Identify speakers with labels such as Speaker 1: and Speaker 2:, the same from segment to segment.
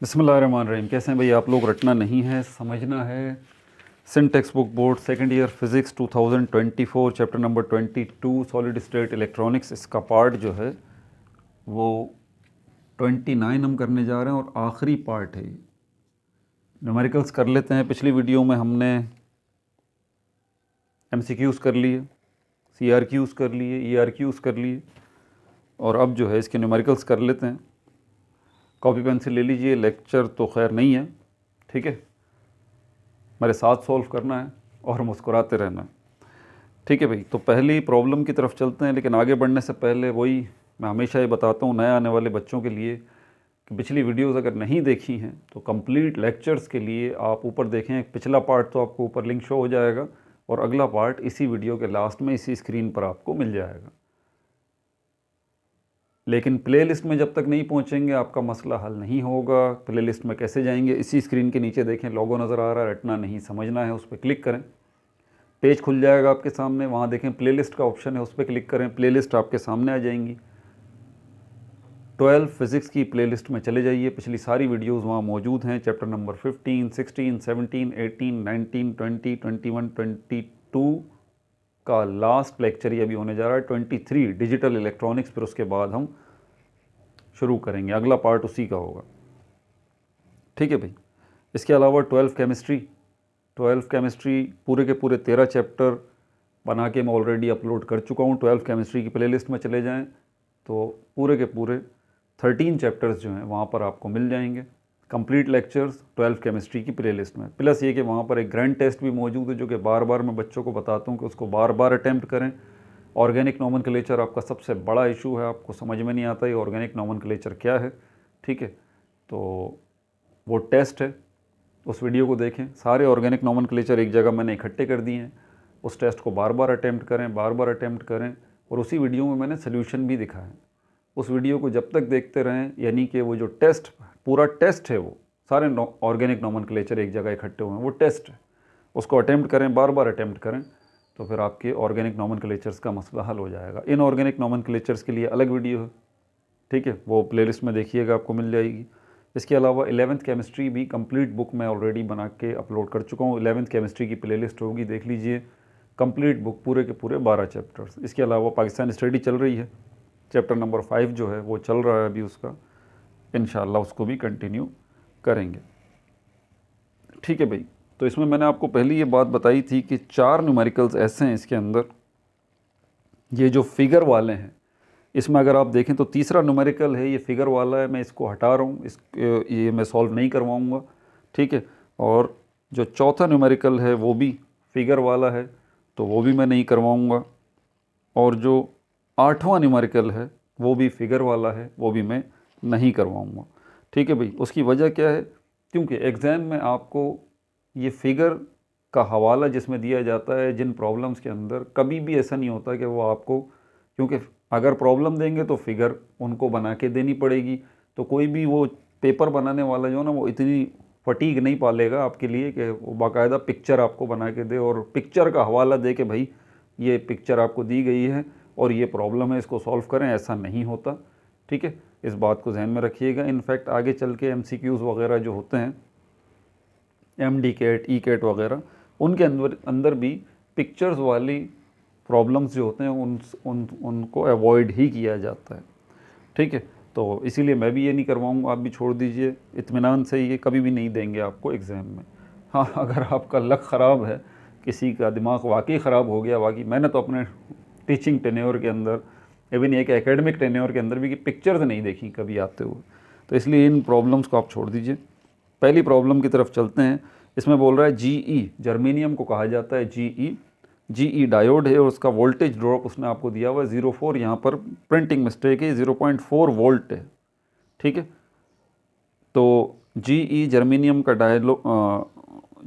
Speaker 1: बिस्मिल्लाहिर्रहमानिर्रहीम। कैसे हैं भाई आप लोग? रटना नहीं है, समझना है। Sindh text book board second year physics 2024 chapter number 22 solid state electronics. इसका पार्ट जो है वो 29 हम करने जा रहे हैं और आखिरी पार्ट है। न्यूमेरिकल्स कर लेते हैं। पिछली वीडियो में हमने MCQs कर लिए, CRQs कर लिए, ERQs कर लिए और अब जो है इसके न्यूमेरिकल्स कर लेते हैं। कॉपी पेंसिल ले लीजिए। लेक्चर तो खैर नहीं है, ठीक है, मेरे साथ सॉल्व करना है और मुस्कुराते रहना है, ठीक है भाई। तो पहली प्रॉब्लम की तरफ चलते हैं, लेकिन आगे बढ़ने से पहले वही मैं हमेशा ये बताता हूँ नए आने वाले बच्चों के लिए कि पिछली वीडियोस अगर नहीं देखी हैं तो कंप्लीट लेक्चर्स के लिए आप ऊपर देखें। पिछला पार्ट तो आपको ऊपर लिंक शो हो जाएगा और अगला पार्ट इसी वीडियो के लास्ट में इसी स्क्रीन पर आपको मिल जाएगा। लेकिन प्लेलिस्ट में जब तक नहीं पहुंचेंगे आपका मसला हल नहीं होगा। प्लेलिस्ट में कैसे जाएंगे? इसी स्क्रीन के नीचे देखें, लोगो नज़र आ रहा है, रटना नहीं समझना है, उस पर क्लिक करें, पेज खुल जाएगा आपके सामने। वहाँ देखें प्लेलिस्ट का ऑप्शन है, उस पर क्लिक करें, प्लेलिस्ट आपके सामने आ जाएंगी। 12 फिज़िक्स की प्लेलिस्ट में चले जाइए, पिछली सारी वीडियोज़ वहाँ मौजूद हैं। चैप्टर नंबर 15, 16, 17, 18, 19, 20, 21, 22 का लास्ट लेक्चर ही अभी होने जा रहा है, 23 डिजिटल इलेक्ट्रॉनिक्स। फिर उसके बाद हम शुरू करेंगे, अगला पार्ट उसी का होगा, ठीक है भाई। इसके अलावा 12 केमिस्ट्री पूरे के पूरे 13 चैप्टर बना के मैं ऑलरेडी अपलोड कर चुका हूँ। 12 केमिस्ट्री की प्लेलिस्ट में चले जाएं तो पूरे के पूरे 13 चैप्टर्स जो हैं वहाँ पर आपको मिल जाएंगे, कंप्लीट लेक्चर्स 12 केमिस्ट्री की प्लेलिस्ट में। प्लस ये कि वहाँ पर एक ग्रैंड टेस्ट भी मौजूद है जो कि बार बार मैं बच्चों को बताता हूँ कि उसको बार बार अटैम्प्ट करें। ऑर्गेनिक नोमेनक्लेचर आपका सबसे बड़ा इशू है, आपको समझ में नहीं आता ये ऑर्गेनिक नोमेनक्लेचर क्या है, ठीक है। तो वो टेस्ट है, उस वीडियो को देखें। सारे ऑर्गेनिक नोमेनक्लेचर एक जगह मैंने इकट्ठे कर दिए हैं, उस टेस्ट को बार बार अटैम्प्ट करें, बार बार अटैम्प्ट करें। और उसी वीडियो में मैंने सोल्यूशन भी दिखाया है। उस वीडियो को जब तक देखते रहें, यानी कि वो जो टेस्ट, पूरा टेस्ट है, वो सारे ऑर्गेनिक नोमेनक्लेचर एक जगह इकट्ठे हुए हैं, वो टेस्ट है, उसको अटैम्प्ट करें, बार बार अटैम्प्ट करें, तो फिर आपके ऑर्गेनिक नोमेनक्लेचर्स का मसला हल हो जाएगा। इन ऑर्गेनिक नोमेनक्लेचर्स के लिए अलग वीडियो है, ठीक है, वो प्लेलिस्ट में देखिएगा, आपको मिल जाएगी। इसके अलावा 11th केमिस्ट्री भी कंप्लीट बुक मैं ऑलरेडी बना के अपलोड कर चुका हूँ। 11th केमिस्ट्री की प्लेलिस्ट होगी, देख लीजिए, कंप्लीट बुक पूरे के पूरे 12 चैप्टर्स। इसके अलावा पाकिस्तान स्टडी चल रही है, चैप्टर नंबर 5 जो है वो चल रहा है अभी, उसका इंशाल्लाह उसको भी कंटिन्यू करेंगे, ठीक है भाई। तो इसमें मैंने आपको पहले ये बात बताई थी कि 4 न्यूमेरिकल्स ऐसे हैं इसके अंदर, ये जो फिगर वाले हैं, इसमें अगर आप देखें तो तीसरा न्यूमेरिकल है, ये फिगर वाला है, मैं इसको हटा रहा हूँ, ये मैं सॉल्व नहीं करवाऊँगा, ठीक है। और जो चौथा न्यूमेरिकल है वो भी फिगर वाला है, तो वो भी मैं नहीं करवाऊँगा। और जो 8वां न्यूमेरिकल है वो भी फिगर वाला है, वो भी मैं नहीं करवाऊँगा, ठीक है भाई। उसकी वजह क्या है? क्योंकि एग्ज़ाम में आपको ये फिगर का हवाला जिसमें दिया जाता है, जिन प्रॉब्लम्स के अंदर कभी भी ऐसा नहीं होता कि वो आपको, क्योंकि अगर प्रॉब्लम देंगे तो फिगर उनको बना के देनी पड़ेगी, तो कोई भी वो पेपर बनाने वाला जो है ना, वो इतनी फटीग नहीं पालेगा आपके लिए कि वो बाकायदा पिक्चर आपको बना के दे और पिक्चर का हवाला दे के भाई ये पिक्चर आपको दी गई है और ये प्रॉब्लम है, इसको सॉल्व करें। ऐसा नहीं होता, ठीक है, इस बात को जहन में रखिएगा। इनफैक्ट आगे चल के MCQs वगैरह जो होते हैं, MD कैट, E कैट वगैरह, उनके अंदर भी पिक्चर्स वाली प्रॉब्लम्स जो होते हैं उनको अवॉइड ही किया जाता है, ठीक है। तो इसीलिए मैं भी ये नहीं करवाऊँगा, आप भी छोड़ दीजिए इत्मीनान से, ये कभी भी नहीं देंगे आपको एग्ज़ाम में। हाँ, अगर आपका लक ख़राब है, किसी का दिमाग वाकई ख़राब हो गया, वाकई मैंने तो अपने टीचिंग टेन्योर के अंदर, इवन एक एकेडमिक टेन्योर के अंदर भी कि पिक्चर्स नहीं देखी कभी आते हुए, तो इसलिए इन प्रॉब्लम्स को आप छोड़ दीजिए। पहली प्रॉब्लम की तरफ चलते हैं। इसमें बोल रहा है GE, जर्मेनियम को कहा जाता है GE डायोड है और उसका वोल्टेज ड्रॉप उसने आपको दिया हुआ है 0.4, यहाँ पर प्रिंटिंग मिस्टेक है, 0.4 वोल्ट है, ठीक है। तो GE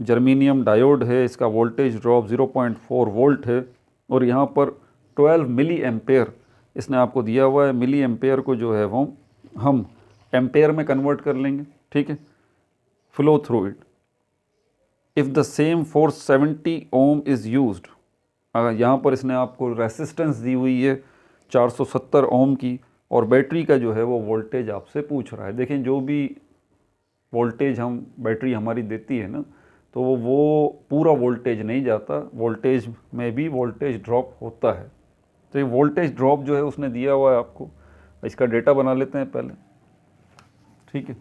Speaker 1: जर्मेनियम डायोड है, इसका वोल्टेज ड्रॉप 0.4 वोल्ट है और यहाँ पर 12 मिली एम्पेयर इसने आपको दिया हुआ है। मिली एम्पेयर को जो है वो हम एम्पेयर में कन्वर्ट कर लेंगे, ठीक है। Flow through it if the same force 70 ohm is used. अगर यहाँ पर इसने आपको रेसिस्टेंस दी हुई है 470 ओम की और बैटरी का जो है वो वोल्टेज आपसे पूछ रहा है। देखें, जो भी वोल्टेज हम बैटरी हमारी देती है ना, तो वो पूरा वोल्टेज नहीं जाता, वोल्टेज में भी वोल्टेज ड्रॉप होता है। तो ये वोल्टेज ड्रॉप जो है उसने दिया हुआ है आपको। इसका डेटा बना लेते हैं पहले, ठीक है।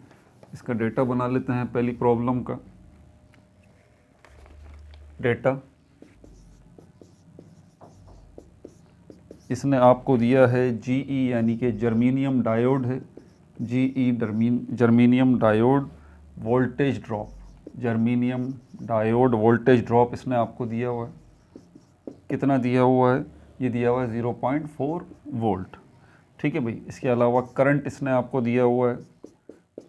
Speaker 1: इसका डेटा बना लेते हैं, पहली प्रॉब्लम का डेटा। इसने आपको दिया है GE यानी कि जर्मेनियम डायोड है, GE germanium diode voltage drop, germanium diode voltage drop इसने आपको दिया हुआ है। कितना दिया हुआ है? ये दिया हुआ है 0.4 वोल्ट, ठीक है भाई। इसके अलावा करंट इसने आपको दिया हुआ है,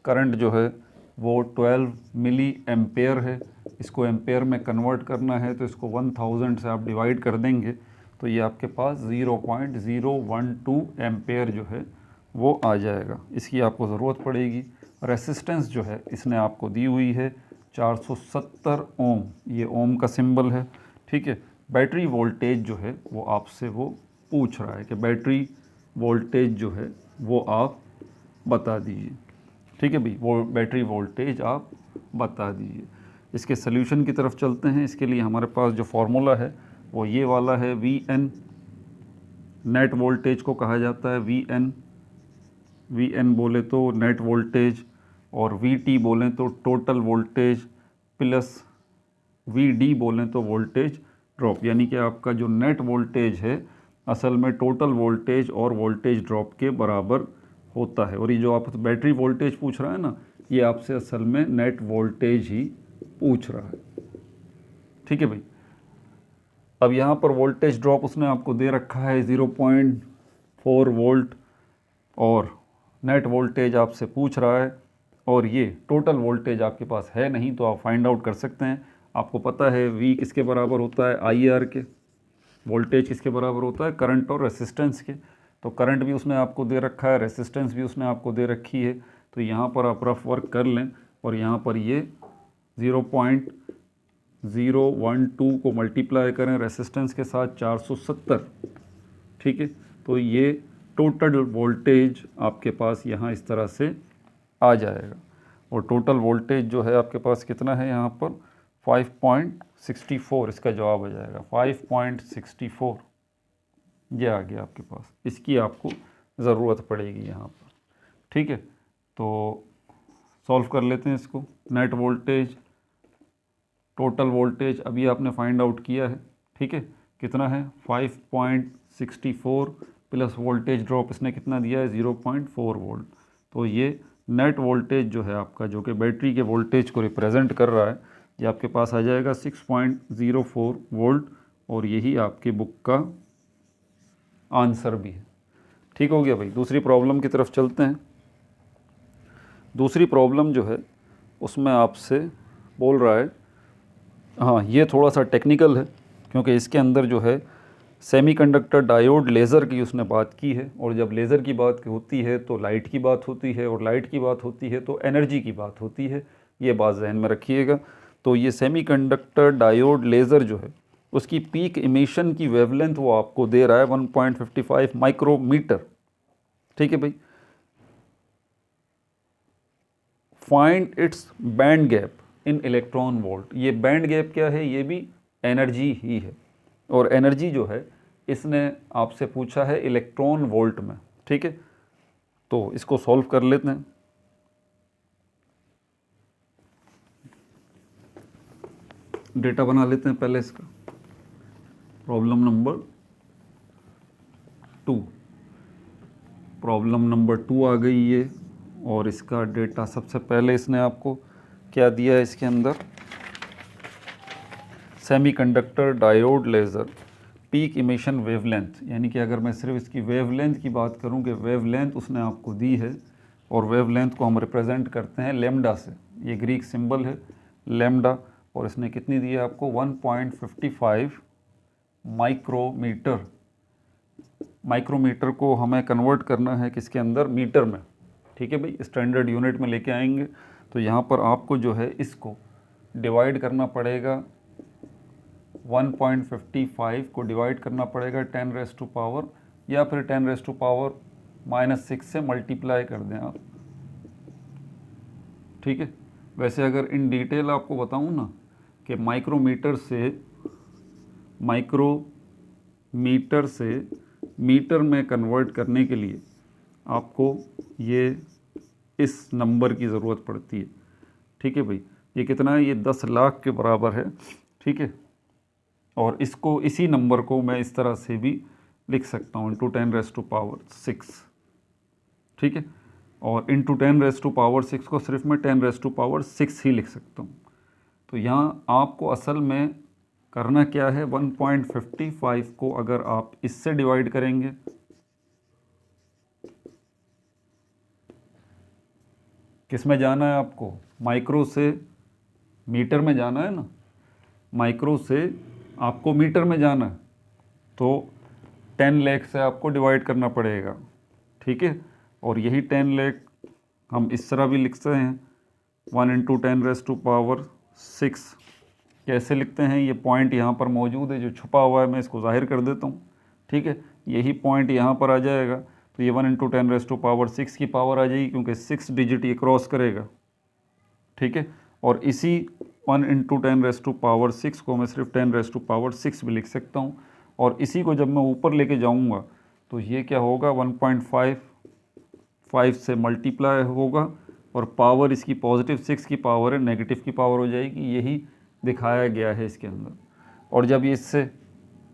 Speaker 1: करंट जो है वो 12 मिली एम्पेयर है। इसको एम्पेयर में कन्वर्ट करना है तो इसको 1000 से आप डिवाइड कर देंगे तो ये आपके पास 0.012 एम्पेयर जो है वो आ जाएगा। इसकी आपको ज़रूरत पड़ेगी। रेसिस्टेंस जो है इसने आपको दी हुई है 470 ओम, ये ओम का सिंबल है, ठीक है। बैटरी वोल्टेज जो है वो आपसे वो पूछ रहा है कि बैटरी वोल्टेज जो है वो आप बता दीजिए, ठीक है भाई। वो बैटरी वोल्टेज आप बता दीजिए। इसके सल्यूशन की तरफ चलते हैं। इसके लिए हमारे पास जो फार्मूला है वो ये वाला है, VN। नेट वोल्टेज को कहा जाता है VN, VN बोले तो नेट वोल्टेज, और VT बोलें तो टोटल वोल्टेज, प्लस VD बोलें तो वोल्टेज ड्रॉप। यानी कि आपका जो नेट वोल्टेज है असल में टोटल वोल्टेज और वोल्टेज ड्रॉप के बराबर होता है। और ये जो आप बैटरी वोल्टेज पूछ रहा है ना, ये आपसे असल में नेट वोल्टेज ही पूछ रहा है, ठीक है भाई। अब यहाँ पर वोल्टेज ड्रॉप उसने आपको दे रखा है 0.4 वोल्ट, और नेट वोल्टेज आपसे पूछ रहा है, और ये टोटल वोल्टेज आपके पास है नहीं तो आप फाइंड आउट कर सकते हैं। आपको पता है V किसके बराबर होता है? IR के। वोल्टेज किसके बराबर होता है? करंट और रेसिस्टेंस के। तो करंट भी उसने आपको दे रखा है, रेसिस्टेंस भी उसने आपको दे रखी है। तो यहाँ पर आप रफ वर्क कर लें और यहाँ पर ये 0.012 को मल्टीप्लाई करें रेसिस्टेंस के साथ 470, ठीक है। तो ये टोटल वोल्टेज आपके पास यहाँ इस तरह से आ जाएगा। और टोटल वोल्टेज जो है आपके पास कितना है यहाँ पर? 5.64 इसका जवाब आ जाएगा, 5.64 ये आ गया आपके पास। इसकी आपको ज़रूरत पड़ेगी यहाँ पर, ठीक है। तो सॉल्व कर लेते हैं इसको। नेट वोल्टेज, टोटल वोल्टेज अभी आपने फाइंड आउट किया है, ठीक है। कितना है? 5.64 प्लस वोल्टेज ड्रॉप इसने कितना दिया है? 0.4 वोल्ट। तो ये नेट वोल्टेज जो है आपका, जो कि बैटरी के वोल्टेज को रिप्रेजेंट कर रहा है, ये आपके पास आ जाएगा 6.04 वोल्ट, और यही आपकी बुक का आंसर भी है। ठीक हो गया भाई। दूसरी प्रॉब्लम की तरफ चलते हैं। दूसरी प्रॉब्लम जो है उसमें आपसे बोल रहा है, हाँ ये थोड़ा सा टेक्निकल है क्योंकि इसके अंदर जो है सेमीकंडक्टर डायोड लेज़र की उसने बात की है, और जब लेज़र की बात होती है तो लाइट की बात होती है, और लाइट की बात होती है तो एनर्जी की बात होती है। ये बात जहन में रखिएगा। तो ये सेमीकंडक्टर डायोड लेज़र जो है उसकी पीक इमिशन की वेवलेंथ वो आपको दे रहा है 1.55 माइक्रोमीटर, ठीक है भाई। Find its band gap in electron volt. ये बैंड गैप क्या है? ये भी एनर्जी ही है, और एनर्जी जो है इसने आपसे पूछा है इलेक्ट्रॉन वोल्ट में, ठीक है। तो इसको सॉल्व कर लेते हैं। डेटा बना लेते हैं पहले इसका। प्रॉब्लम नंबर 2, प्रॉब्लम नंबर 2 आ गई ये, और इसका डेटा सबसे पहले इसने आपको क्या दिया है इसके अंदर? Semiconductor diode laser peak emission wavelength, यानी कि अगर मैं सिर्फ इसकी वेवलेंथ की बात करूं कि वेवलेंथ उसने आपको दी है, और वेवलेंथ को हम रिप्रेजेंट करते हैं लैम्डा से। ये ग्रीक सिंबल है लैम्डा, और इसने कितनी दी है आपको? 1.55 माइक्रोमीटर। माइक्रोमीटर को हमें कन्वर्ट करना है किसके अंदर? मीटर में, ठीक है भाई। स्टैंडर्ड यूनिट में लेके आएंगे तो यहाँ पर आपको जो है इसको डिवाइड करना पड़ेगा, 1.55 को डिवाइड करना पड़ेगा 10⁻⁻, या फिर 10⁻⁻⁻6 से मल्टीप्लाई कर दें आप, ठीक है। वैसे अगर इन डिटेल आपको बताऊं ना कि माइक्रोमीटर से मीटर में कन्वर्ट करने के लिए आपको ये इस नंबर की ज़रूरत पड़ती है। ठीक है भाई, ये कितना है, ये 10 लाख के बराबर है। ठीक है, और इसको इसी नंबर को मैं इस तरह से भी लिख सकता हूँ इंटू 10⁻6। ठीक है, और इंटू 10⁻6 को सिर्फ मैं 10⁻6 ही लिख सकता हूँ। तो यहाँ आपको असल में करना क्या है, 1.55 को अगर आप इससे डिवाइड करेंगे, किस में जाना है आपको, माइक्रो से मीटर में जाना है ना, माइक्रो से आपको मीटर में जाना है, तो 10 लाख से आपको डिवाइड करना पड़ेगा। ठीक है, और यही 10 लाख हम इस तरह भी लिखते हैं 1 इंटू 10⁻6। कैसे लिखते हैं, ये पॉइंट यहाँ पर मौजूद है जो छुपा हुआ है, मैं इसको जाहिर कर देता हूँ। ठीक है, यही पॉइंट यहाँ पर आ जाएगा, तो ये 1 इंटू 10⁻6 की पावर आ जाएगी, क्योंकि 6 डिजिट ये क्रॉस करेगा। ठीक है, और इसी 1 इंटू 10⁻6 को मैं सिर्फ 10⁻6 भी लिख सकता हूँ, और इसी को जब मैं ऊपर लेके जाऊँगा तो ये क्या होगा, 1.55 से मल्टीप्लाई होगा, और पावर इसकी पॉजिटिव 6 की पावर है, नेगेटिव की पावर हो जाएगी। यही दिखाया गया है इसके अंदर। और जब ये इससे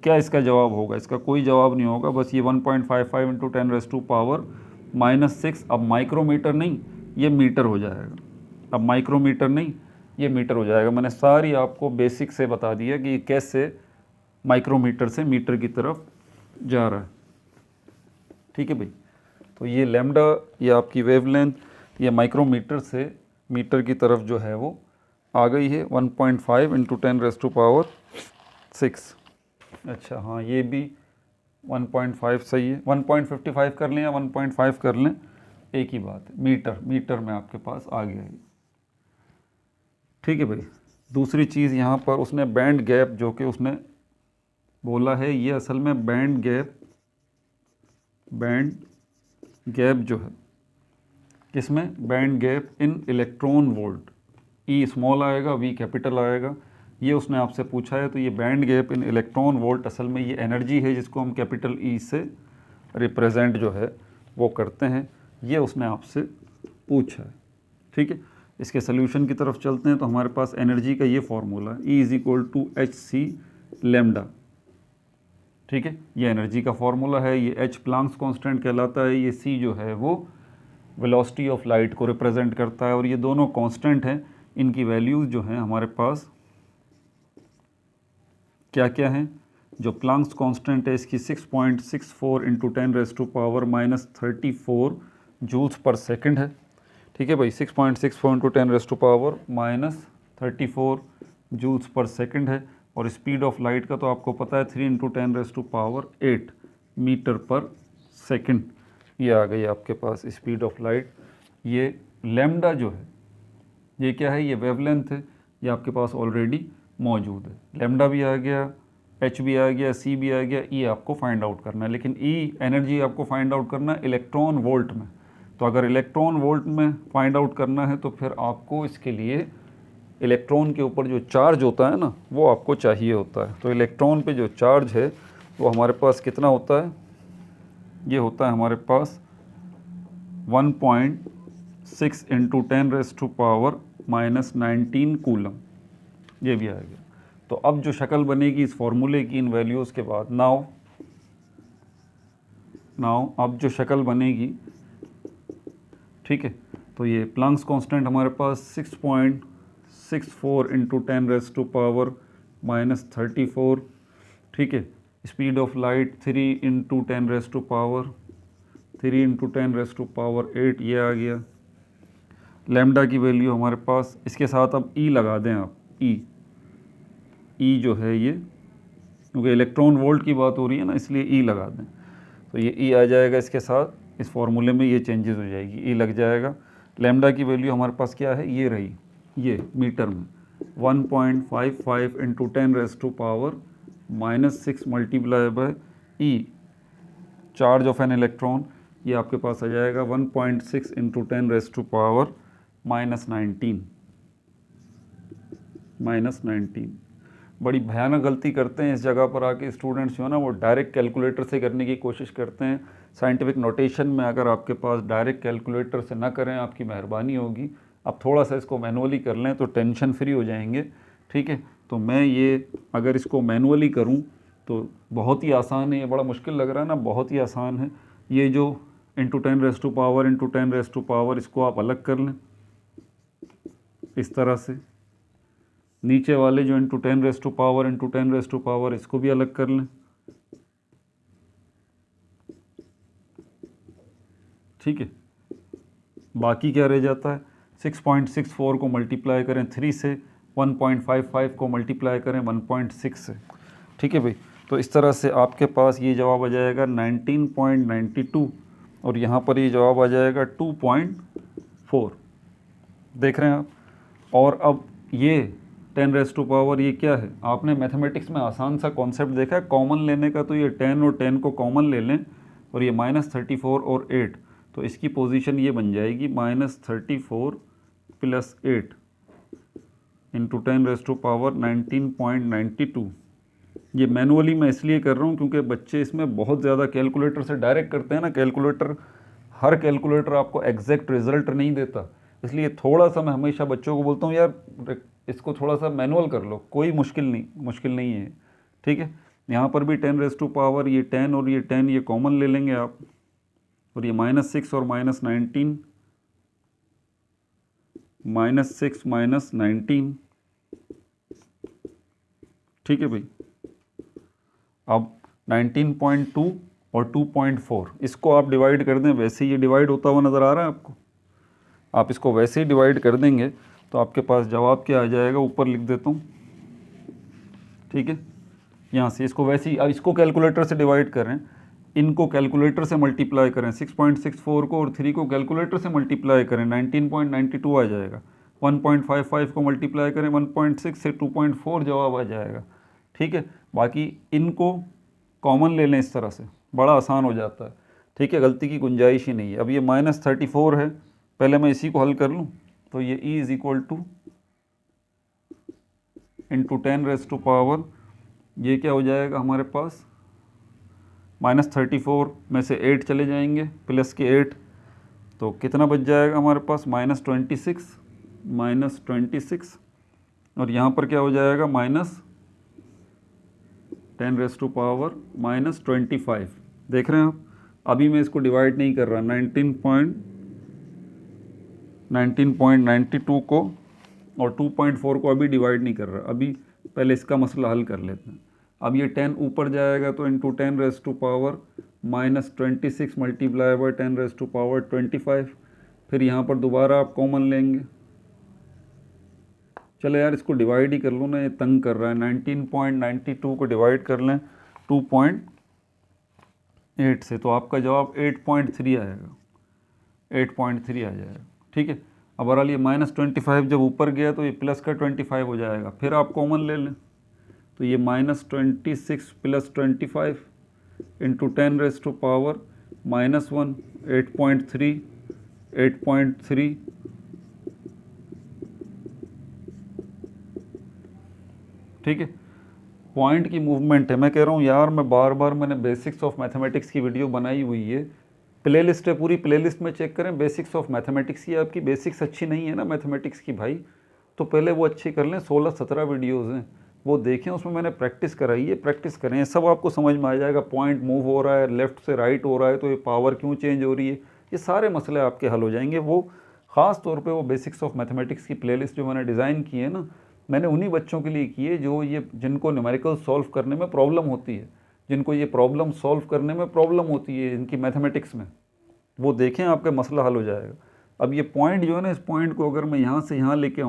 Speaker 1: क्या इसका जवाब होगा, इसका कोई जवाब नहीं होगा, बस ये 1.55 इंटू 10⁻6। अब माइक्रोमीटर नहीं, ये मीटर हो जाएगा। अब माइक्रोमीटर नहीं, ये मीटर हो जाएगा। मैंने सारी आपको बेसिक से बता दिया कि ये कैसे माइक्रोमीटर से मीटर की तरफ जा रहा है। ठीक है भाई, तो ये लैम्डा, ये आपकी वेवलेंथ, ये माइक्रोमीटर से मीटर की तरफ जो है वो आ गई है 1.5 इंटू 10⁻6। अच्छा हाँ, ये भी 1.5 सही है, 1.55 कर लें या 1.5 कर लें, एक ही बात है। मीटर में आपके पास आ गया है। ठीक है भाई, दूसरी चीज़ यहाँ पर उसने बैंड गैप जो कि उसने बोला है, ये असल में बैंड गैप जो है, किसमें, band gap in electron volt, E small आएगा, वी कैपिटल आएगा, ये उसने आपसे पूछा है। तो ये band gap in electron volt असल में ये एनर्जी है जिसको हम कैपिटल ई से रिप्रेजेंट जो है वो करते हैं, ये उसने आपसे पूछा है। ठीक है, इसके सोल्यूशन की तरफ चलते हैं। तो हमारे पास एनर्जी का ये फॉर्मूला है, E is equal to hc lambda. ठीक है, ये एनर्जी का फॉर्मूला है, ये h प्लांक्स कांस्टेंट कहलाता है, ये c जो है वो वेलोसिटी ऑफ लाइट को रिप्रेजेंट करता है, और ये दोनों कांस्टेंट हैं। इनकी वैल्यूज़ जो हैं हमारे पास क्या क्या हैं, जो प्लांक्स कांस्टेंट है इसकी 6.64 इंटू 10⁻⁻34 जूल्स पर सेकंड है। ठीक है भाई, 6.64 इंटू 10⁻⁻34 जूल्स पर सेकंड है। और स्पीड ऑफ लाइट का तो आपको पता है 3 इंटू 10⁸8 मीटर पर सेकंड, ये आ गई आपके पास स्पीड ऑफ लाइट। ये लैम्डा जो है ये क्या है, ये वेवलेंथ है, ये आपके पास ऑलरेडी मौजूद है। लैम्डा भी आ गया, एच भी आ गया, सी भी आ गया, ई आपको फाइंड आउट करना है। लेकिन ई एनर्जी आपको फाइंड आउट करना है इलेक्ट्रॉन वोल्ट में। तो अगर इलेक्ट्रॉन वोल्ट में फाइंड आउट करना है तो फिर आपको इसके लिए इलेक्ट्रॉन के ऊपर जो चार्ज होता है ना, वो आपको चाहिए होता है। तो इलेक्ट्रॉन पे जो चार्ज है वो हमारे पास कितना होता है, ये होता है हमारे पास 1.6 इंटू 10⁻⁻19 कूलम, ये भी आ गया। तो अब जो शक्ल बनेगी इस फॉर्मूले की इन वैल्यूज़ के बाद, नाउ अब जो शक्ल बनेगी, ठीक है, तो ये प्लांक्स कांस्टेंट हमारे पास 6.64 इंटू 10⁻⁻34, ठीक है। स्पीड ऑफ लाइट 3 इंटू 10⁻8 ये आ गया। लैम्डा की वैल्यू हमारे पास, इसके साथ अब ई लगा दें आप, ई जो है ये, क्योंकि इलेक्ट्रॉन वोल्ट की बात हो रही है ना, इसलिए ई लगा दें। तो ये ई आ जाएगा इसके साथ, इस फॉर्मूले में ये चेंजेस हो जाएगी, ई लग जाएगा। लैम्डा की वैल्यू हमारे पास क्या है, ये रही, ये मीटर में 1.55 into 10⁻⁻6 multiply by E, charge of an electron, ये आपके पास आ जाएगा 1.6 इंटू 10⁻⁻19। -19। बड़ी भयानक गलती करते हैं इस जगह पर आके स्टूडेंट्स जो है ना, वो डायरेक्ट कैलकुलेटर से करने की कोशिश करते हैं। साइंटिफिक नोटेशन में अगर आपके पास डायरेक्ट कैलकुलेटर से ना करें, आपकी मेहरबानी होगी। आप थोड़ा सा इसको मैनुअली कर लें तो टेंशन फ्री हो जाएंगे, ठीक है। तो मैं ये अगर इसको मैनुअली करूं तो बहुत ही आसान है। ये बड़ा मुश्किल लग रहा है ना, बहुत ही आसान है। ये जो इंटू 10⁻⁻⁻⁻, इसको आप अलग कर लें इस तरह से। नीचे वाले जो इंटू 10⁻⁻⁻, इसको भी अलग कर लें, ठीक है। बाकी क्या रह जाता है, 6.64 को मल्टीप्लाई करें 3 से, 1.55 को मल्टीप्लाई करें 1.6 से, ठीक है भाई। तो इस तरह से आपके पास ये जवाब आ जाएगा 19.92 और यहाँ पर ये जवाब आ जाएगा 2.4। देख रहे हैं आप। और अब ये 10⁻, ये क्या है, आपने मैथमेटिक्स में आसान सा कॉन्सेप्ट देखा है कॉमन लेने का। तो ये 10 और 10 को कॉमन ले लें और ये -34 और 8, तो इसकी पोजीशन ये बन जाएगी -34 + 8 इंटू 10⁻19.92। ये मैनुअली मैं इसलिए कर रहा हूँ क्योंकि बच्चे इसमें बहुत ज़्यादा कैलकुलेटर से डायरेक्ट करते हैं ना। हर कैलकुलेटर आपको एग्जैक्ट रिजल्ट नहीं देता, इसलिए थोड़ा सा मैं हमेशा बच्चों को बोलता हूँ यार इसको थोड़ा सा मैनुअल कर लो, कोई मुश्किल नहीं है, ठीक है। यहाँ पर भी 10⁻, ये 10 और ये 10 ये कॉमन ले लेंगे आप, और ये -6 और -19, -6 -19, ठीक है भाई। अब 19.2 और 2.4 इसको आप डिवाइड कर दें, वैसे ही ये डिवाइड होता हुआ नज़र आ रहा है आपको। आप इसको वैसे ही डिवाइड कर देंगे तो आपके पास जवाब क्या आ जाएगा, ऊपर लिख देता हूँ, ठीक है। यहाँ से इसको वैसे ही, अब इसको कैलकुलेटर से डिवाइड करें, इनको कैलकुलेटर से मल्टीप्लाई करें, 6.64 को और 3 को कैलकुलेटर से मल्टीप्लाई करें, 19.92 आ जाएगा। 1.55 को मल्टीप्लाई करें 1.6 से, 2.4 जवाब आ जाएगा, ठीक है। बाकी इनको कॉमन ले लें इस तरह से, बड़ा आसान हो जाता है, ठीक है। गलती की गुंजाइश ही नहीं है। अब ये -34 है, पहले मैं इसी को हल कर लूँ। तो ये E = इंटू 10⁻, ये क्या हो जाएगा हमारे पास, -34 में से 8 चले जाएंगे, प्लस के 8, तो कितना बच जाएगा हमारे पास, -26 और यहाँ पर क्या हो जाएगा, -10⁻⁻25। देख रहे हैं आप। अभी मैं इसको डिवाइड नहीं कर रहा, 19.92 को और 2.4 को अभी डिवाइड नहीं कर रहा, अभी पहले इसका मसला हल कर लेते हैं। अब ये 10 ऊपर जाएगा तो इंटू 10⁻⁻26 मल्टीप्लाई बाय 10⁻25। फिर यहाँ पर दोबारा आप कॉमन लेंगे। चलो यार इसको डिवाइड ही कर लो ना, ये तंग कर रहा है। 19.92 को डिवाइड कर लें 2.8 से, तो आपका जवाब 8.3 आएगा, 8.3 आ जाएगा, ठीक है। अब बहरहाल ये -25 जब ऊपर गया तो ये प्लस का 25 हो जाएगा। फिर आप कॉमन ले लें, तो ये -26 + 25 इंटू 10⁻⁻1, 8.3, 8.3, ठीक है। पॉइंट की मूवमेंट है। मैं कह रहा हूँ यार, मैं बार बार मैंने बेसिक्स ऑफ मैथमेटिक्स की वीडियो बनाई हुई है, प्लेलिस्ट है पूरी, प्लेलिस्ट में चेक करें बेसिक्स ऑफ मैथमेटिक्स की। आपकी बेसिक्स अच्छी नहीं है ना मैथमेटिक्स की भाई, तो पहले वो अच्छी कर लें। 16-17 वीडियोज़ हैं, वो देखें, उसमें मैंने प्रैक्टिस कराई है, प्रैक्टिस करें, ये सब आपको समझ में आ जाएगा। पॉइंट मूव हो रहा है, लेफ़्ट से राइट हो रहा है, तो ये पावर क्यों चेंज हो रही है, ये सारे मसले आपके हल हो जाएंगे। वो ख़ास तौर पे वो बेसिक्स ऑफ मैथमेटिक्स की प्लेलिस्ट जो मैंने डिज़ाइन की है ना, मैंने उन्हीं बच्चों के लिए की है जिनको न्यूमेरिकल सॉल्व करने में प्रॉब्लम होती है, जिनको ये प्रॉब्लम सॉल्व करने में प्रॉब्लम होती है इनकी मैथमेटिक्स में, वो देखें, आपका मसला हल हो जाएगा। अब ये पॉइंट जो है ना, इस पॉइंट को अगर मैं यहाँ से यहाँ लेके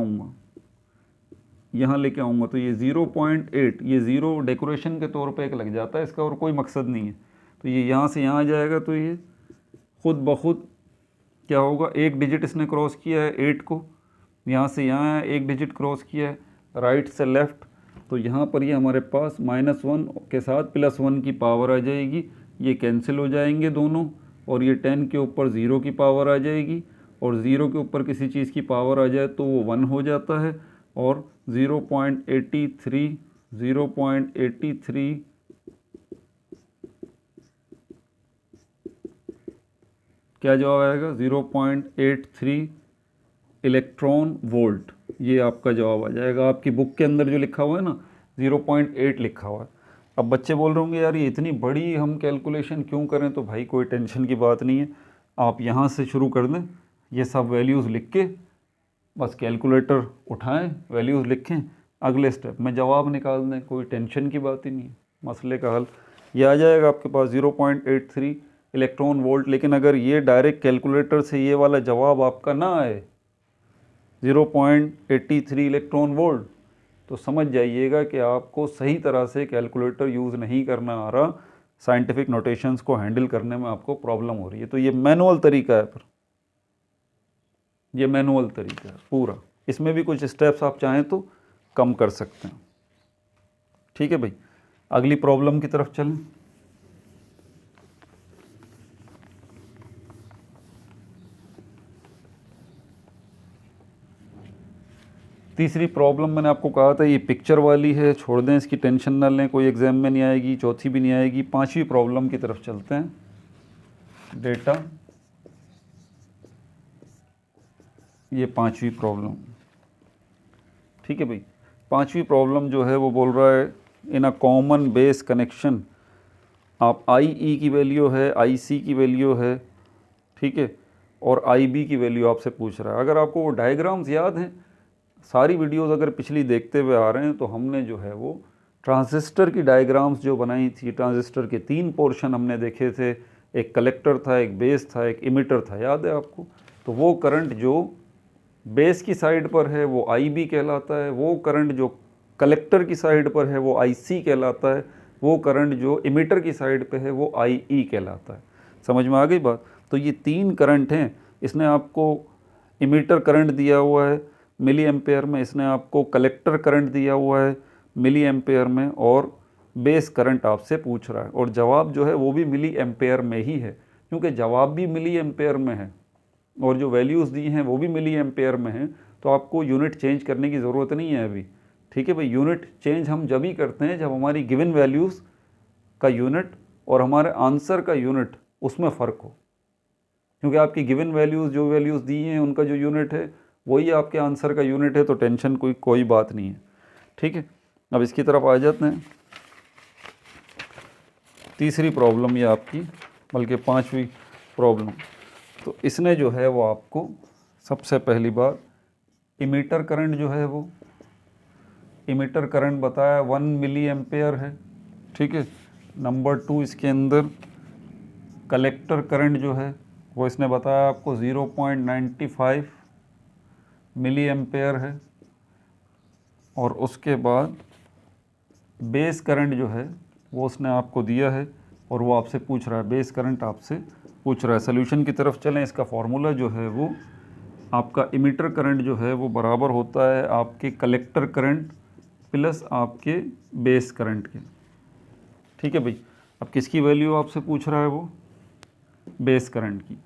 Speaker 1: आऊँगा, तो ये 0.8, ये 0 डेकोरेशन के तौर पे एक लग जाता है, इसका और कोई मकसद नहीं है। तो ये यहाँ से यहाँ आ जाएगा, तो ये खुद ब खुद क्या होगा, एक डिजिट इसने क्रॉस किया है 8 को, यहाँ से यहाँ एक डिजिट क्रॉस किया है राइट से लेफ़्ट, तो यहाँ पर ये हमारे पास -1 के साथ +1 की पावर आ जाएगी, ये कैंसिल हो जाएंगे दोनों, और ये 10 के ऊपर 0 की पावर आ जाएगी, और 0 के ऊपर किसी चीज़ की पावर आ जाए तो वो 1 हो जाता है, और 0.83 क्या जवाब आएगा? 0.83 इलेक्ट्रॉन वोल्ट, ये आपका जवाब आ जाएगा। आपकी बुक के अंदर जो लिखा हुआ है ना 0.8 लिखा हुआ है। अब बच्चे बोल रहे होंगे यार ये इतनी बड़ी हम कैलकुलेशन क्यों करें? तो भाई कोई टेंशन की बात नहीं है, आप यहाँ से शुरू कर दें, ये सब वैल्यूज़ लिख के बस कैलकुलेटर उठाएं, वैल्यूज़ लिखें, अगले स्टेप में जवाब निकाल दें, कोई टेंशन की बात ही नहीं है। मसले का हल ये आ जाएगा आपके पास 0.83 इलेक्ट्रॉन वोल्ट। लेकिन अगर ये डायरेक्ट कैलकुलेटर से ये वाला जवाब आपका ना आए 0.83 इलेक्ट्रॉन वोल्ट, तो समझ जाइएगा कि आपको सही तरह से कैलकुलेटर यूज़ नहीं करना आ रहा, साइंटिफिक नोटेशंस को हैंडल करने में आपको प्रॉब्लम हो रही है। तो ये मैनुअल तरीका है, पर ये मैनुअल तरीका है पूरा, इसमें भी कुछ स्टेप्स आप चाहें तो कम कर सकते हैं। ठीक है भाई, अगली प्रॉब्लम की तरफ चलें। तीसरी प्रॉब्लम मैंने आपको कहा था ये पिक्चर वाली है, छोड़ दें, इसकी टेंशन ना लें, कोई एग्जाम में नहीं आएगी, चौथी भी नहीं आएगी। पांचवी प्रॉब्लम की तरफ चलते हैं। डेटा, ये पांचवी प्रॉब्लम, ठीक है भाई। पांचवी प्रॉब्लम जो है वो बोल रहा है इन अ कॉमन बेस कनेक्शन, आप आई ई की वैल्यू है, आई सी की वैल्यू है, ठीक है, और आई बी की वैल्यू आपसे पूछ रहा है। अगर आपको वो डायग्राम्स याद हैं, सारी वीडियोस अगर पिछली देखते हुए आ रहे हैं, तो हमने जो है वो ट्रांजिस्टर की डायग्राम्स जो बनाई थी, ट्रांजिस्टर के 3 पोर्शन हमने देखे थे, एक कलेक्टर था, एक बेस था, एक इमिटर था, याद है आपको? तो वो करंट जो बेस की साइड पर है वो आई बी कहलाता है, वो करंट जो कलेक्टर की साइड पर है वो आई सी कहलाता है, वो करंट जो इमिटर की साइड पे है वो आई ई कहलाता है। समझ में आ गई बात? तो ये 3 करंट हैं। इसने आपको इमिटर करंट दिया हुआ है मिली एम्पेयर में, इसने आपको कलेक्टर करंट दिया हुआ है मिली एम्पेयर में, और बेस करंट आपसे पूछ रहा है, और जवाब जो है वो भी मिली एम्पेयर में ही है, क्योंकि जवाब भी मिली एम्पेयर में है और जो वैल्यूज़ दी हैं वो भी मिली एम्पेयर में हैं। तो आपको यूनिट चेंज करने की ज़रूरत नहीं है अभी। ठीक है भाई, यूनिट चेंज हम जब ही करते हैं जब हमारी गिवन वैल्यूज़ का यूनिट और हमारे आंसर का यूनिट उसमें फ़र्क हो, क्योंकि आपकी गिवन वैल्यूज़ जो वैल्यूज़ दी हैं उनका जो यूनिट है वही आपके आंसर का यूनिट है, तो टेंशन कोई बात नहीं है। ठीक है, अब इसकी तरफ आ जाते हैं। तीसरी प्रॉब्लम ये आपकी, बल्कि पांचवी प्रॉब्लम। तो इसने जो है वो आपको सबसे पहली बार इमीटर करंट जो है वो इमीटर करंट बताया 1 मिली एम्पेयर है। ठीक है, नंबर 2 इसके अंदर कलेक्टर करंट जो है वो इसने बताया आपको 0.95 मिली एम्पेयर है, और उसके बाद बेस करंट जो है वो उसने आपको दिया है और वो आपसे पूछ रहा है, बेस करंट आपसे पूछ रहा है। सोल्यूशन की तरफ चलें। इसका फार्मूला जो है वो आपका इमीटर करंट जो है वो बराबर होता है आपके कलेक्टर करंट प्लस आपके बेस करंट के। ठीक है भाई, अब किसकी वैल्यू आपसे पूछ रहा है? वो बेस करंट की।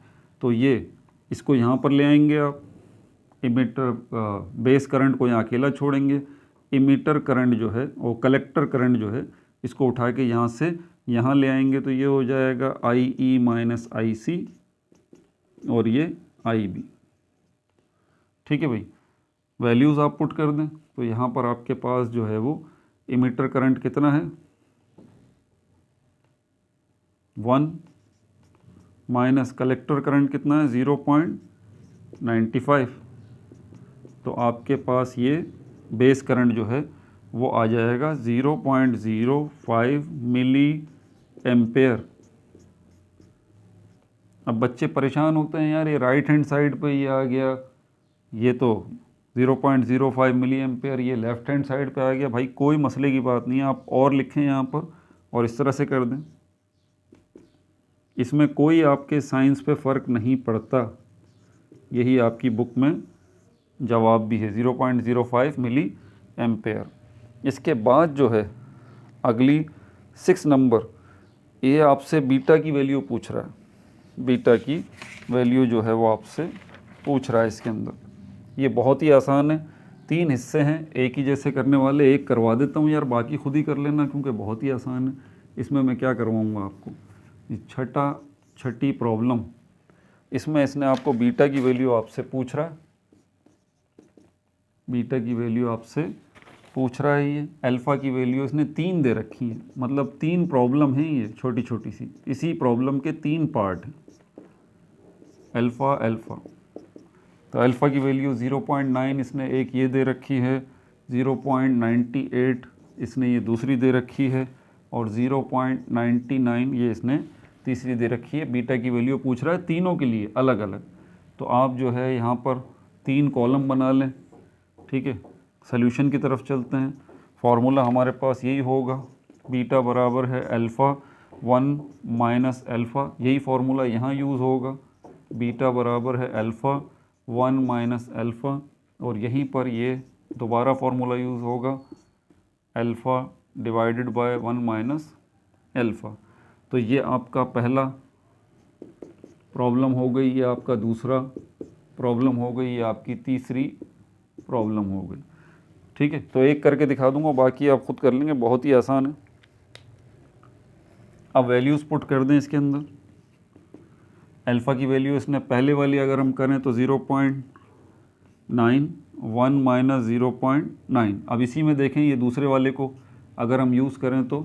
Speaker 1: तो ये इसको यहाँ पर ले आएंगे आप, इमीटर बेस करंट को यहाँ अकेला छोड़ेंगे, इमीटर करंट जो है वो कलेक्टर करंट जो है इसको उठा के यहाँ से यहाँ ले आएंगे, तो ये हो जाएगा आई ई माइनस आई सी और ये आई बी। ठीक है भाई, वैल्यूज़ आप पुट कर दें, तो यहाँ पर आपके पास जो है वो इमीटर करंट कितना है 1 माइनस कलेक्टर करंट कितना है 0.95, तो आपके पास ये बेस करंट जो है वो आ जाएगा 0.05 मिली एम्पेयर। अब बच्चे परेशान होते हैं, यार ये राइट हैंड साइड पे ये आ गया, ये तो 0.05 मिली एम्पेयर ये लेफ़्ट हैंड साइड पे आ गया। भाई कोई मसले की बात नहीं है, आप और लिखें यहाँ पर और इस तरह से कर दें, इसमें कोई आपके साइंस पे फ़र्क नहीं पड़ता। यही आपकी बुक में जवाब भी है 0.05 मिली एम्पेयर। इसके बाद जो है अगली 6 नंबर, ये आपसे बीटा की वैल्यू पूछ रहा है, बीटा की वैल्यू जो है वो आपसे पूछ रहा है इसके अंदर। ये बहुत ही आसान है, 3 हिस्से हैं एक ही जैसे करने वाले। एक करवा देता हूँ यार, बाकी खुद ही कर लेना क्योंकि बहुत ही आसान है। इसमें मैं क्या करवाऊँगा आपको, ये छठी प्रॉब्लम, इसमें इसने आपको बीटा की वैल्यू आपसे पूछ रहा है, बीटा की वैल्यू आपसे पूछ रहा है। ये अल्फ़ा की वैल्यू इसने 3 दे रखी है, मतलब 3 प्रॉब्लम हैं ये छोटी छोटी सी, इसी प्रॉब्लम के 3 पार्ट हैं, अल्फ़ा अल्फ़ा। तो अल्फ़ा की वैल्यू 0.9 इसने एक ये दे रखी है, 0.98 इसने ये दूसरी दे रखी है, और 0.99 ये इसने तीसरी दे रखी है। बीटा की वैल्यू पूछ रहा है तीनों के लिए अलग अलग। तो आप जो है यहाँ पर 3 कॉलम बना लें, ठीक है। सॉल्यूशन की तरफ चलते हैं। फार्मूला हमारे पास यही होगा, बीटा बराबर है अल्फ़ा 1 माइनस अल्फ़ा, यही फार्मूला यहाँ यूज़ होगा, बीटा बराबर है अल्फ़ा 1 माइनस अल्फ़ा, और यहीं पर ये दोबारा फार्मूला यूज़ होगा, alpha divided by 1 minus alpha. तो ये आपका पहला प्रॉब्लम हो गई, ये आपका दूसरा प्रॉब्लम हो गई, ये आपकी तीसरी प्रॉब्लम हो गई, ठीक है। तो एक करके दिखा दूंगा, बाकी आप खुद कर लेंगे, बहुत ही आसान है। अब वैल्यूज़ पुट कर दें इसके अंदर। अल्फ़ा की वैल्यू इसने पहले वाली अगर हम करें तो 0.9, 1 माइनस 0.9। अब इसी में देखें ये दूसरे वाले को अगर हम यूज़ करें तो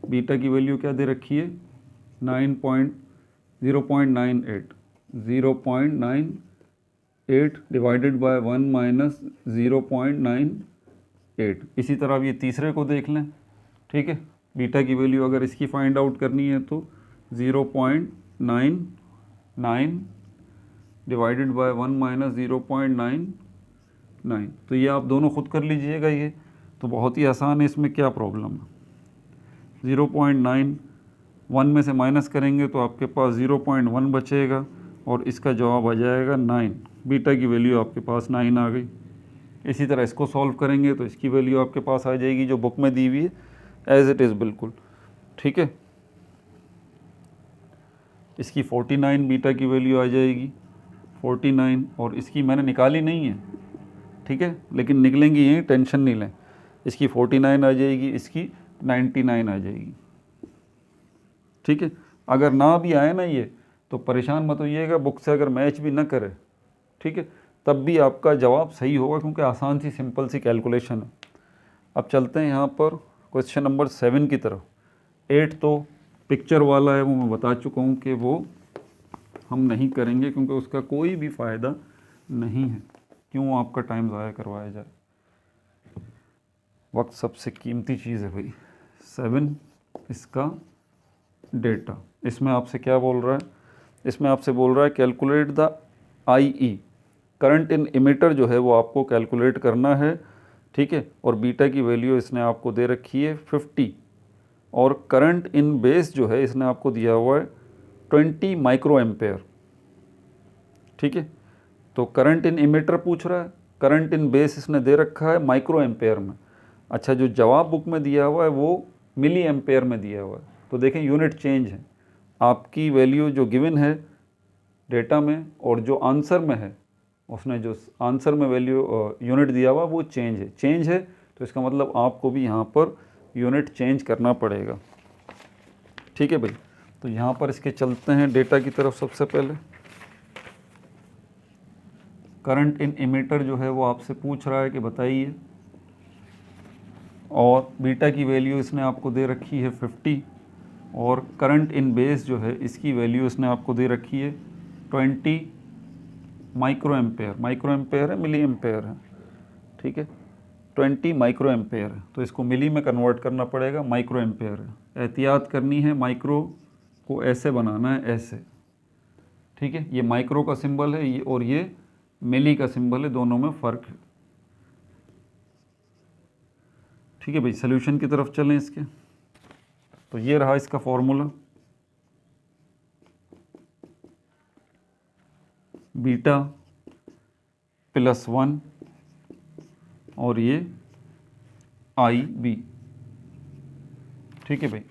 Speaker 1: बीटा की वैल्यू क्या दे रखी है, 0.98 डिवाइडेड बाय 1 माइनस 0.98। इसी तरह अब ये तीसरे को देख लें, ठीक है। बीटा की वैल्यू अगर इसकी फाइंड आउट करनी है तो 0.99 डिवाइडेड बाय 1 माइनस 0.99। तो ये आप दोनों खुद कर लीजिएगा, ये तो बहुत ही आसान है। इसमें क्या प्रॉब्लम है, 0.9 1 में से माइनस करेंगे तो आपके पास 0.1 बचेगा, और इसका जवाब आ जाएगा 9। बीटा की वैल्यू आपके पास 9 आ गई। इसी तरह इसको सॉल्व करेंगे तो इसकी वैल्यू आपके पास आ जाएगी जो बुक में दी हुई है एज इट इज़, बिल्कुल ठीक है। इसकी 49 बीटा की वैल्यू आ जाएगी, 49, और इसकी मैंने निकाली नहीं है, ठीक है, लेकिन निकलेंगी यहीं, टेंशन नहीं लें। इसकी 49 आ जाएगी, इसकी 99 आ जाएगी, ठीक है। अगर ना भी आए ना ये तो परेशान मत होइएगा, बुक से अगर मैच भी ना करे, ठीक है, तब भी आपका जवाब सही होगा क्योंकि आसान सी सिंपल सी कैलकुलेशन है। अब चलते हैं यहाँ पर क्वेश्चन नंबर 7 की तरफ। 8 तो पिक्चर वाला है, वो मैं बता चुका हूँ कि वो हम नहीं करेंगे क्योंकि उसका कोई भी फ़ायदा नहीं है। क्यों आपका टाइम ज़ाया करवाया जाए, वक्त सबसे कीमती चीज़ है भाई। 7 इसका डेटा, इसमें आपसे क्या बोल रहा है, इसमें आपसे बोल रहा है calculate the IE, current in emitter जो है वो आपको कैलकुलेट करना है, ठीक है। और बीटा की वैल्यू इसने आपको दे रखी है 50, और करंट इन बेस जो है इसने आपको दिया हुआ है 20 माइक्रो एम्पेयर, ठीक है। तो करंट इन इमीटर पूछ रहा है, करंट इन बेस इसने दे रखा है माइक्रो एम्पेयर में। अच्छा, जो जवाब बुक में दिया हुआ है वो मिली एम्पेयर में दिया हुआ है। तो देखें यूनिट चेंज है, आपकी वैल्यू जो गिवन है डेटा में और जो आंसर में है, उसने जो आंसर में वैल्यू यूनिट दिया हुआ वो चेंज है, तो इसका मतलब आपको भी यहाँ पर यूनिट चेंज करना पड़ेगा, ठीक है भाई। तो यहाँ पर इसके चलते हैं डेटा की तरफ। सबसे पहले करंट इन इमीटर जो है वो आपसे पूछ रहा है कि बताइए, और बीटा की वैल्यू इसने आपको दे रखी है 50, और करंट इन बेस जो है इसकी वैल्यू इसने आपको दे रखी है 20 माइक्रो एम्पेयर है, मिली एम्पेयर है, ठीक है। 20 माइक्रो एम्पेयर है, तो इसको मिली में कन्वर्ट करना पड़ेगा, माइक्रो एम्पेयर है। एहतियात करनी है, माइक्रो को ऐसे बनाना है, ऐसे, ठीक है। ये माइक्रो का सिंबल है ये, और ये मिली का सिंबल है, दोनों में फ़र्क है, ठीक है भाई। सोल्यूशन की तरफ चलें इसके। तो ये रहा इसका फॉर्मूला, बीटा +1 और ये IB, ठीक है भाई।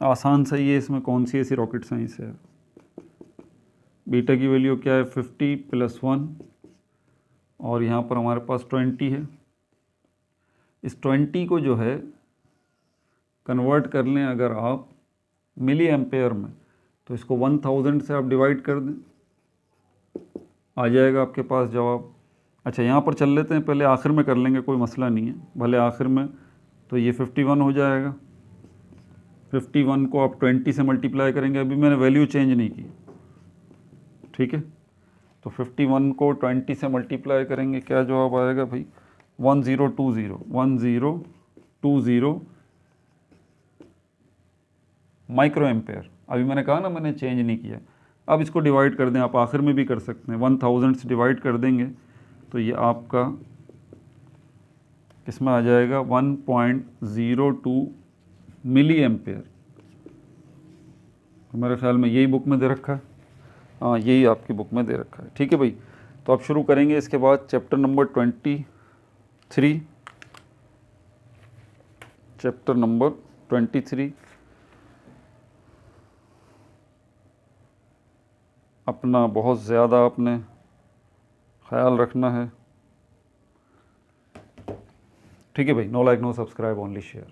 Speaker 1: आसान सही है, इसमें कौन सी ऐसी रॉकेट साइंस है। बीटा की वैल्यू क्या है 50 + 1, और यहाँ पर हमारे पास 20 है। इस 20 को जो है कन्वर्ट कर लें अगर आप मिली एम्पेयर में, तो इसको 1000 से आप डिवाइड कर दें, आ जाएगा आपके पास जवाब। अच्छा, यहाँ पर चल लेते हैं, पहले आखिर में कर लेंगे, कोई मसला नहीं है, भले आखिर में। तो ये 51 हो जाएगा। 51 को आप 20 से मल्टीप्लाई करेंगे, अभी मैंने वैल्यू चेंज नहीं की, ठीक है। तो 51 को 20 से मल्टीप्लाई करेंगे, क्या जवाब आएगा भाई? 1020 माइक्रो एम्पेयर। अभी मैंने कहा ना, मैंने चेंज नहीं किया। अब इसको डिवाइड कर दें, आप आखिर में भी कर सकते हैं। 1000 से डिवाइड कर देंगे तो ये आपका किस में आ जाएगा? 1.02 मिली एम्पेयर। मेरे ख्याल में यही बुक में दे रखा है, हाँ यही आपकी बुक में दे रखा है, ठीक है भाई। तो अब शुरू करेंगे इसके बाद चैप्टर नंबर 23। Chapter number 23। अपना बहुत ज़्यादा आपने ख्याल रखना है, ठीक है भाई। No like no subscribe, only share.